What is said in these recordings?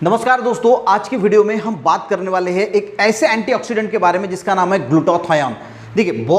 नमस्कार दोस्तों, आज की वीडियो में हम बात करने वाले हैं एक ऐसे एंटीऑक्सीडेंट के बारे में जिसका नाम है ग्लूटाथायोन। देखिए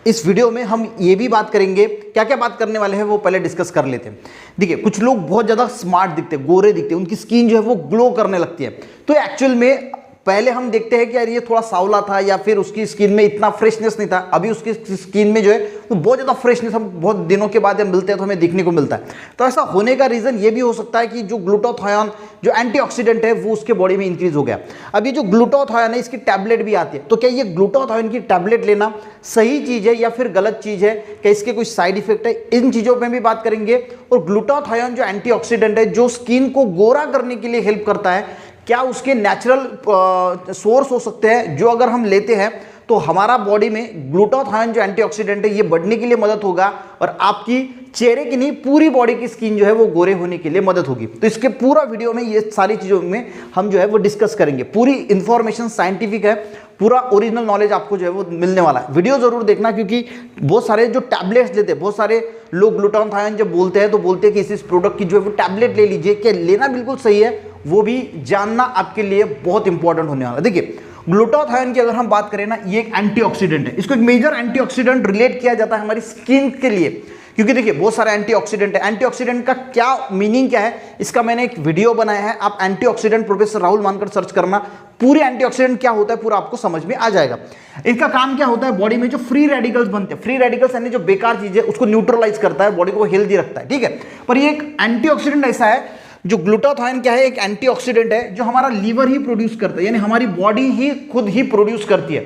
इस वीडियो में हम ये भी बात करेंगे, क्या क्या बात करने वाले हैं वो पहले डिस्कस कर लेते हैं। देखिए कुछ लोग बहुत ज़्यादा स्मार्ट दिखते हैं, गोरे दिखते हैं, उनकी स्किन जो है वो ग्लो करने लगती है। तो एक्चुअल में पहले हम देखते हैं कि यार ये थोड़ा सावला था या फिर उसकी स्किन में इतना फ्रेशनेस नहीं था। अभी उसकी स्किन में जो है वो बहुत ज़्यादा फ्रेशनेस हम बहुत दिनों के बाद जब मिलते हैं तो हमें दिखने को मिलता है। तो ऐसा होने का रीज़न ये भी हो सकता है कि जो ग्लूटाथायोन जो एंटीऑक्सीडेंट है वो उसके बॉडी में इंक्रीज हो गया। अब ये जो ग्लूटाथायोन है इसकी टैबलेट भी आती है, तो क्या ये ग्लूटाथायोन की टैबलेट लेना सही चीज़ है या फिर गलत चीज़ है, क्या इसके कुछ साइड इफेक्ट है, इन चीज़ों में भी बात करेंगे। और ग्लूटाथायोन जो एंटीऑक्सीडेंट है जो स्किन को गोरा करने के लिए हेल्प करता है, क्या उसके नेचुरल सोर्स हो सकते हैं जो अगर हम लेते हैं तो हमारा बॉडी में ग्लूटाथायोन जो एंटीऑक्सीडेंट है ये बढ़ने के लिए मदद होगा और आपकी चेहरे की नहीं पूरी बॉडी की स्किन जो है वो गोरे होने के लिए मदद होगी। तो इसके पूरा वीडियो में ये सारी चीज़ों में हम जो है वो डिस्कस करेंगे। पूरी इंफॉर्मेशन साइंटिफिक है, पूरा ओरिजिनल नॉलेज आपको जो है वो मिलने वाला है। वीडियो जरूर देखना, क्योंकि बहुत सारे जो टैबलेट्स लेते हैं, बहुत सारे लोग ग्लूटाथायोन जब बोलते हैं तो बोलते हैं कि इस प्रोडक्ट की जो है वो टैबलेट ले लीजिए। क्या लेना बिल्कुल सही है वो भी जानना आपके लिए बहुत इंपॉर्टेंट होने वाला है। देखिए ग्लूटाथायोन की अगर हम बात करें ना, ये एक एंटीऑक्सीडेंट है। इसको एक मेजर एंटीऑक्सीडेंट रिलेट किया जाता है हमारी स्किन के लिए, क्योंकि देखिए बहुत सारे एंटीऑक्सीडेंट है। एंटीऑक्सीडेंट का क्या मीनिंग क्या है इसका मैंने एक वीडियो बनाया है, आप एंटीऑक्सीडेंट प्रोफेसर राहुल मानकर सर्च करना, पूरी एंटीऑक्सीडेंट क्या होता है पूरा आपको समझ में आ जाएगा। इनका काम क्या होता है, बॉडी में जो फ्री रेडिकल्स बनते हैं, फ्री रेडिकल्स यानी जो बेकार चीजें उसको न्यूट्रलाइज करता है, बॉडी को हेल्दी रखता है, ठीक है। पर ये एक एंटीऑक्सीडेंट ऐसा है, जो ग्लूटाथायोन क्या है, एक एंटीऑक्सीडेंट है जो हमारा लीवर ही प्रोड्यूस करता है, यानी हमारी बॉडी ही खुद ही प्रोड्यूस करती है।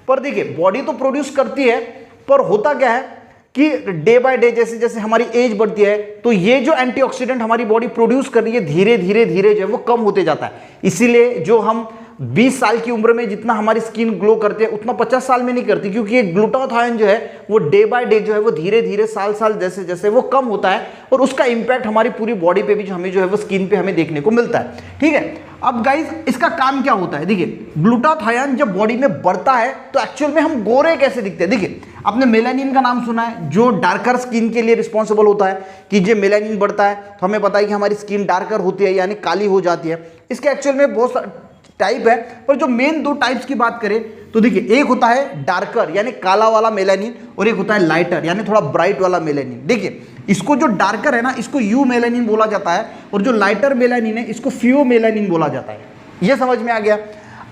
पर देखिए बॉडी तो प्रोड्यूस करती है, पर होता क्या है कि डे बाय डे जैसे जैसे हमारी एज बढ़ती है तो ये जो एंटीऑक्सीडेंट हमारी बॉडी प्रोड्यूस कर रही है धीरे धीरे धीरे जो है वो कम होते जाता है। इसीलिए जो हम 20 साल की उम्र में जितना हमारी स्किन ग्लो करती है उतना 50 साल में नहीं करती, क्योंकि ये ग्लूटाथायोन जो है वो डे बाय डे जो है वो धीरे धीरे साल साल जैसे जैसे वो कम होता है और उसका इंपैक्ट हमारी पूरी बॉडी पे भी जो हमें जो है वो स्किन पे हमें देखने को मिलता है, ठीक है। अब गाइस इसका काम क्या होता है, देखिए ग्लूटाथायोन जब बॉडी में बढ़ता है तो एक्चुअल में हम गोरे कैसे दिखते हैं। देखिए आपने मेलानिन का नाम सुना है, जो डार्कर स्किन के लिए रिस्पॉन्सिबल होता है कि जो मेलानिन बढ़ता है तो हमें पता है कि हमारी स्किन डार्कर होती है यानी काली हो जाती है। इसके एक्चुअल में बहुत टाइप है, पर जो मेन दो टाइप्स की बात करें तो देखिए एक होता है डार्कर यानी काला वाला मेलानिन और एक होता है लाइटर यानी थोड़ा ब्राइट वाला मेलानिन। देखिए इसको जो डार्कर है ना इसको यू मेलानिन बोला जाता है और जो लाइटर मेलानिन है इसको फियो मेलानिन बोला जाता है। ये समझ में आ गया।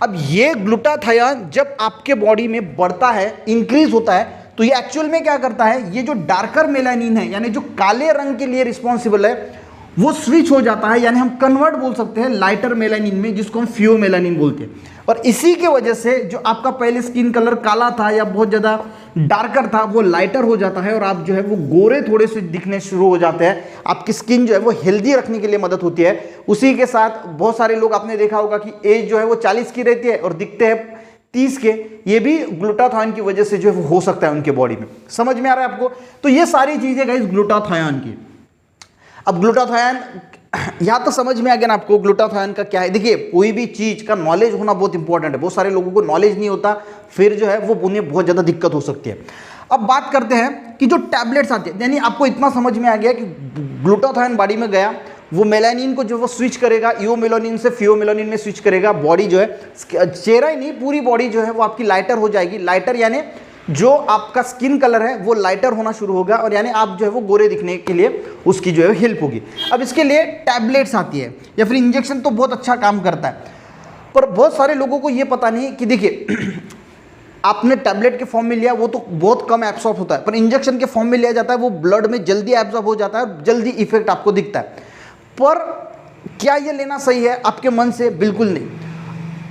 अब ये ग्लूटाथायोन जब आपके बॉडी में बढ़ता है, इंक्रीज होता है, तो ये एक्चुअल में क्या करता है, ये जो डार्कर मेलानिन है यानी जो काले रंग के लिए रिस्पॉन्सिबल है वो स्विच हो जाता है, यानी हम कन्वर्ट बोल सकते हैं लाइटर मेलानिन में, जिसको हम फियो मेलानिन बोलते हैं। और इसी के वजह से जो आपका पहले स्किन कलर काला था या बहुत ज़्यादा डार्कर था वो लाइटर हो जाता है और आप जो है वो गोरे थोड़े से दिखने शुरू हो जाते हैं। आपकी स्किन जो है वो हेल्दी रखने के लिए मदद होती है। उसी के साथ बहुत सारे लोग आपने देखा होगा कि एज जो है वो 40 की रहती है और दिखते हैं 30 के, ये भी ग्लूटाथायोन की वजह से जो है हो सकता है उनके बॉडी में। समझ में आ रहा है आपको। तो ये सारी चीज़ें गाइस ग्लूटाथायोन की। अब ग्लूटाथायोन यहाँ तो समझ में आ गया ना आपको ग्लूटाथायोन का क्या है। देखिए कोई भी चीज़ का नॉलेज होना बहुत इंपॉर्टेंट है। बहुत सारे लोगों को नॉलेज नहीं होता, फिर जो है वो उन्हें बहुत ज़्यादा दिक्कत हो सकती है। अब बात करते हैं कि जो टैबलेट्स आती है, यानी आपको इतना समझ में आ गया कि ग्लूटाथायोन बॉडी में गया, वो मेलानिन को जो वो स्विच करेगा, यू मेलानिन से फियो मेलानिन में स्विच करेगा, बॉडी जो है चेहरा ही नहीं पूरी बॉडी जो है वो आपकी लाइटर हो जाएगी। लाइटर यानी जो आपका स्किन कलर है वो लाइटर होना शुरू होगा और यानी आप जो है वो गोरे दिखने के लिए उसकी जो है हेल्प होगी। अब इसके लिए टैबलेट्स आती है या फिर इंजेक्शन तो बहुत अच्छा काम करता है, पर बहुत सारे लोगों को ये पता नहीं कि देखिए आपने टैबलेट के फॉर्म में लिया वो तो बहुत कम एब्सॉर्ब होता है, पर इंजेक्शन के फॉर्म में लिया जाता है वो ब्लड में जल्दी एब्सॉर्ब हो जाता है, जल्दी इफेक्ट आपको दिखता है। पर क्या ये लेना सही है आपके मन से? बिल्कुल नहीं।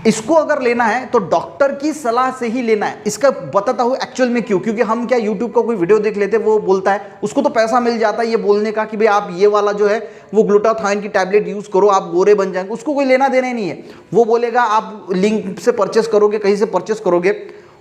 इसको अगर लेना है तो डॉक्टर की सलाह से ही लेना है। इसका बताता हूँ एक्चुअल में क्यों, क्योंकि हम क्या यूट्यूब का कोई वीडियो देख लेते, वो बोलता है उसको तो पैसा मिल जाता है ये बोलने का कि भाई आप ये वाला जो है वो ग्लूटाथायोन की टैबलेट यूज करो आप गोरे बन जाएंगे। उसको कोई लेना देना ही नहीं है। वो बोलेगा आप लिंक से परचेस करोगे, कहीं से परचेस करोगे।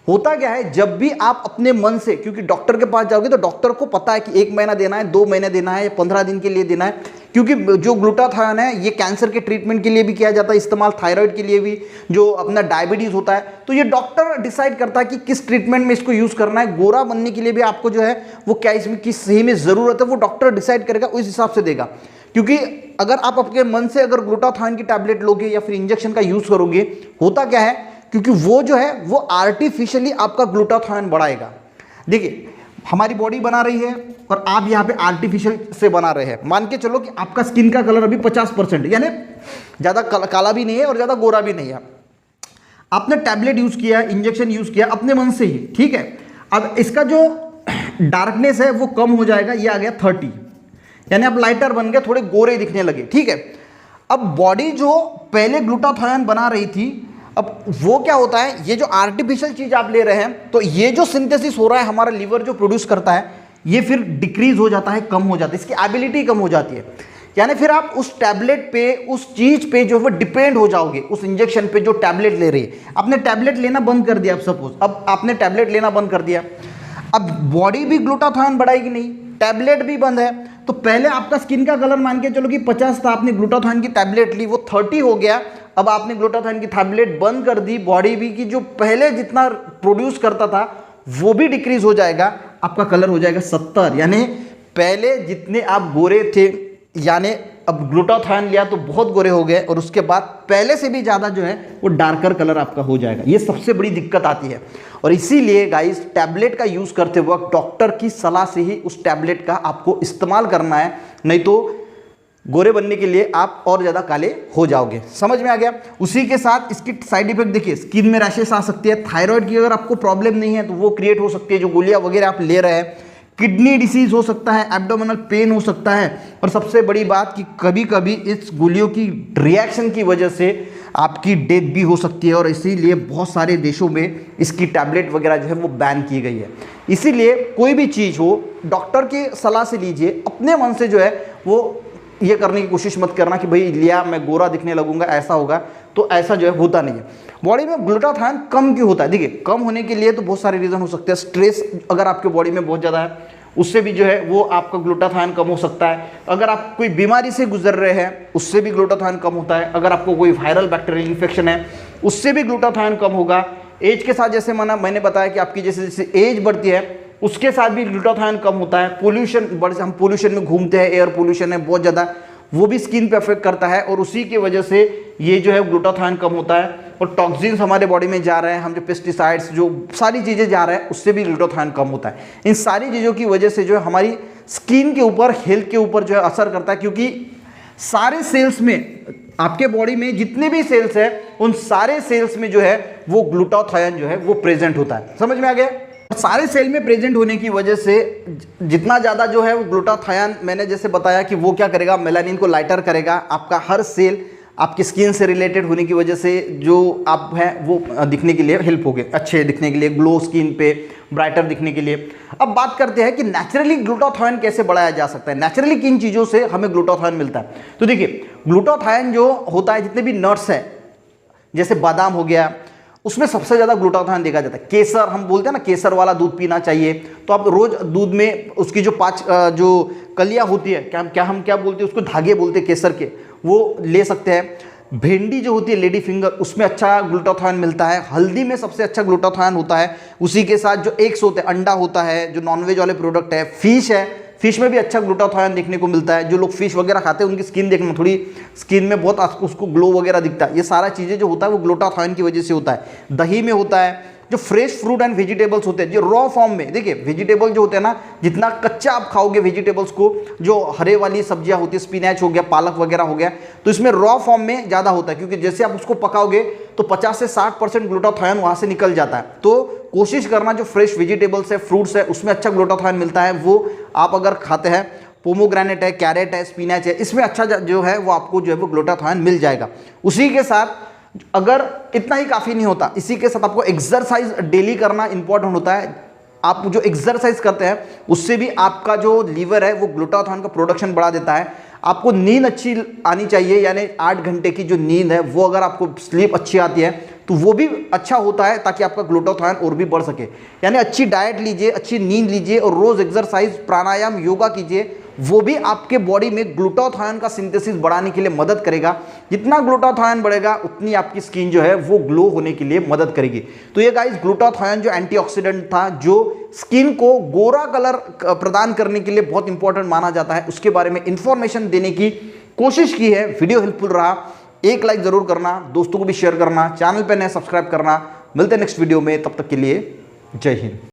होता क्या है, जब भी आप अपने मन से, क्योंकि डॉक्टर के पास जाओगे तो डॉक्टर को पता है कि 1 महीना देना है, 2 महीने देना है या 15 दिन के लिए देना है, क्योंकि जो ग्लूटाथायोन है ये कैंसर के ट्रीटमेंट के लिए भी किया जाता है इस्तेमाल, थायराइड के लिए भी, जो अपना डायबिटीज होता है। तो ये डॉक्टर डिसाइड करता है कि किस ट्रीटमेंट में इसको यूज करना है। गोरा बनने के लिए भी आपको जो है वो क्या इसमें किस सही में जरूरत है वो डॉक्टर डिसाइड करेगा, उस हिसाब से देगा। क्योंकि अगर आप अपने मन से अगर ग्लूटाथाइन की टैबलेट लोगे या फिर इंजेक्शन का यूज करोगे, होता क्या है, क्योंकि वो जो है वो आर्टिफिशियली आपका ग्लूटाथाइन बढ़ाएगा। देखिए हमारी बॉडी बना रही है और आप यहाँ पे आर्टिफिशियल से बना रहे हैं। मान के चलो कि आपका स्किन का कलर अभी 50%, यानी ज़्यादा काला भी नहीं है और ज़्यादा गोरा भी नहीं है। आपने टैबलेट यूज़ किया, इंजेक्शन यूज़ किया अपने मन से ही, ठीक है। अब इसका जो डार्कनेस है वो कम हो जाएगा, ये आ गया 30, यानी आप लाइटर बन गए, थोड़े गोरे दिखने लगे, ठीक है। अब बॉडी जो पहले ग्लूटाथाइन बना रही थी, अब वो क्या होता है, ये जो आर्टिफिशियल चीज़ आप ले रहे हैं, तो ये जो सिंथेसिस हो रहा है हमारा लीवर जो प्रोड्यूस करता है, ये फिर डिक्रीज हो जाता है, कम हो जाता है, इसकी एबिलिटी कम हो जाती है। यानी फिर आप उस टैबलेट पे, उस चीज़ पे जो वो डिपेंड हो जाओगे, उस इंजेक्शन पे जो टैबलेट ले रही है। आपने टैबलेट लेना बंद कर दिया, अब सपोज अब आपने टैबलेट लेना बंद कर दिया, अब बॉडी भी ग्लूटाथाइन बढ़ाएगी नहीं, टैबलेट भी बंद है, तो पहले आपका स्किन का कलर मान के चलो कि 50 था, आपने ग्लूटाथाइन की टैबलेट ली, वो 30 हो गया। अब आपने ग्लूटाथाइन की टैबलेट बंद कर दी, बॉडी भी की जो पहले जितना प्रोड्यूस करता था वो भी डिक्रीज हो जाएगा, आपका कलर हो जाएगा 70। यानी पहले जितने आप गोरे थे, यानी अब ग्लूटाथाइन लिया तो बहुत गोरे हो गए, और उसके बाद पहले से भी ज़्यादा जो है वो डार्कर कलर आपका हो जाएगा। ये सबसे बड़ी दिक्कत आती है, और इसीलिए गाइस टैबलेट का यूज़ करते वक्त डॉक्टर की सलाह से ही उस टैबलेट का आपको इस्तेमाल करना है, नहीं तो गोरे बनने के लिए आप और ज़्यादा काले हो जाओगे। समझ में आ गया। उसी के साथ इसकी साइड इफेक्ट देखिए, स्किन में रैशेस आ सकती है, थायराइड की अगर आपको प्रॉब्लम नहीं है तो वो क्रिएट हो सकती है, जो गोलियां वगैरह आप ले रहे हैं, किडनी डिसीज हो सकता है, एब्डोमिनल पेन हो सकता है, और सबसे बड़ी बात कि कभी कभी इस गोलियों की रिएक्शन की वजह से आपकी डेथ भी हो सकती है, और इसीलिए बहुत सारे देशों में इसकी टैबलेट वगैरह जो है वो बैन की गई है। इसीलिए कोई भी चीज़ हो डॉक्टर की सलाह से लीजिए, अपने मन से जो है वो ये करने की कोशिश मत करना कि भाई लिया मैं गोरा दिखने लगूंगा, ऐसा होगा, तो ऐसा जो है होता नहीं है। बॉडी में ग्लूटाथाइन कम क्यों होता है, देखिए कम होने के लिए तो बहुत सारे रीज़न हो सकते हैं। स्ट्रेस अगर आपके बॉडी में बहुत ज़्यादा है, उससे भी जो है वो आपका ग्लूटाथाइन कम हो सकता है। अगर आप कोई बीमारी से गुजर रहे हैं, उससे भी ग्लूटाथाइन कम होता है। अगर आपको कोई वायरल बैक्टीरियल इन्फेक्शन है, उससे भी ग्लूटाथाइन कम होगा। एज के साथ जैसे मैंने बताया कि आपकी जैसे जैसे एज बढ़ती है, उसके साथ भी ग्लूटाथाइन कम होता है। हम पोल्यूशन में घूमते हैं, एयर पोल्यूशन है बहुत ज़्यादा, वो भी स्किन पे अफेक्ट करता है, और उसी की वजह से ये जो है ग्लूटाथाइन कम होता है। और टॉक्सिन्स हमारे बॉडी में जा रहे हैं, हम जो पेस्टिसाइड्स जो सारी चीज़ें जा रहे हैं, उससे भी ग्लूटाथाइन कम होता है। इन सारी चीज़ों की वजह से जो है हमारी स्किन के ऊपर, हेल्थ के ऊपर जो है असर करता है, क्योंकि सारे सेल्स में, आपके बॉडी में जितने भी सेल्स हैं, उन सारे सेल्स में जो है वो ग्लूटाथाइन जो है वो प्रेजेंट होता है। समझ में आ गया। सारे सेल में प्रेजेंट होने की वजह से जितना ज़्यादा जो है वो ग्लूटाथाइन, मैंने जैसे बताया कि वो क्या करेगा, मेलानिन को लाइटर करेगा। आपका हर सेल आपकी स्किन से रिलेटेड होने की वजह से जो आप हैं वो दिखने के लिए हेल्प होगे, अच्छे दिखने के लिए, ग्लो स्किन पे, ब्राइटर दिखने के लिए। अब बात करते हैं कि नेचुरली ग्लूटाथाइन कैसे बढ़ाया जा सकता है, नेचुरली किन चीज़ों से हमें ग्लूटाथाइन मिलता है। तो देखिए ग्लूटाथाइन जो होता है, जितने भी नट्स हैं, जैसे बादाम हो गया, उसमें सबसे ज़्यादा ग्लूटाथाइन देखा जाता है। केसर, हम बोलते हैं ना केसर वाला दूध पीना चाहिए, तो आप रोज़ दूध में उसकी जो कलियाँ होती है, हम क्या बोलते हैं उसको, धागे बोलते हैं केसर के, वो ले सकते हैं। भिंडी जो होती है लेडी फिंगर, उसमें अच्छा ग्लूटाथाइन मिलता है। हल्दी में सबसे अच्छा ग्लूटाथाइन होता है। उसी के साथ जो एग्स होते हैं, अंडा होता है, जो नॉनवेज वाले प्रोडक्ट है, फिश है, फिश में भी अच्छा ग्लूटाथाइन देखने को मिलता है। जो लोग फिश वगैरह खाते हैं उनकी स्किन देखना, थोड़ी स्किन में बहुत उसको ग्लो वगैरह दिखता है। ये सारा चीज़ें जो होता है वो ग्लूटाथाइन की वजह से होता है। दही में होता है। जो फ्रेश फ्रूट एंड वेजिटेबल्स होते हैं, जो रॉ फॉर्म में, देखिए वेजिटेबल जो होते हैं ना, जितना कच्चा आप खाओगे वेजिटेबल्स को, जो हरे वाली सब्जियां होती है, स्पिनच हो गया, पालक वगैरह हो गया, तो इसमें रॉ फॉर्म में ज़्यादा होता है, क्योंकि जैसे आप उसको पकाओगे तो 50 से 60% ग्लूटाथाइन वहाँ से निकल जाता है। तो कोशिश करना जो फ्रेश वेजिटेबल्स है, फ्रूट्स है, उसमें अच्छा ग्लूटाथाइन मिलता है, वो आप अगर खाते हैं। पोमोग्रेनेट है, कैरेट है, स्पिनच है, इसमें अच्छा जो है वो आपको जो है वो ग्लूटाथाइन मिल जाएगा। उसी के साथ अगर इतना ही काफ़ी नहीं होता, इसी के साथ आपको एक्सरसाइज डेली करना इंपॉर्टेंट होता है। आप जो एक्सरसाइज करते हैं उससे भी आपका जो लीवर है वो ग्लूटाथाइन का प्रोडक्शन बढ़ा देता है। आपको नींद अच्छी आनी चाहिए, यानी 8 घंटे की जो नींद है वो अगर आपको स्लीप अच्छी आती है तो वो भी अच्छा होता है, ताकि आपका ग्लूटाथाइन और भी बढ़ सके। यानी अच्छी डाइट लीजिए, अच्छी नींद लीजिए, और रोज़ एक्सरसाइज, प्राणायाम, योगा कीजिए, वो भी आपके बॉडी में ग्लूटाथायोन का सिंथेसिस बढ़ाने के लिए मदद करेगा। जितना ग्लूटाथायोन बढ़ेगा उतनी आपकी स्किन जो है वो ग्लो होने के लिए मदद करेगी। तो ये गाइस ग्लूटाथायोन जो एंटीऑक्सीडेंट था, जो स्किन को गोरा कलर प्रदान करने के लिए बहुत इंपॉर्टेंट माना जाता है, उसके बारे में इंफॉर्मेशन देने की कोशिश की है। वीडियो हेल्पफुल रहा, एक लाइक जरूर करना, दोस्तों को भी शेयर करना, चैनल पे नए सब्सक्राइब करना। मिलते हैं नेक्स्ट वीडियो में, तब तक के लिए जय हिंद।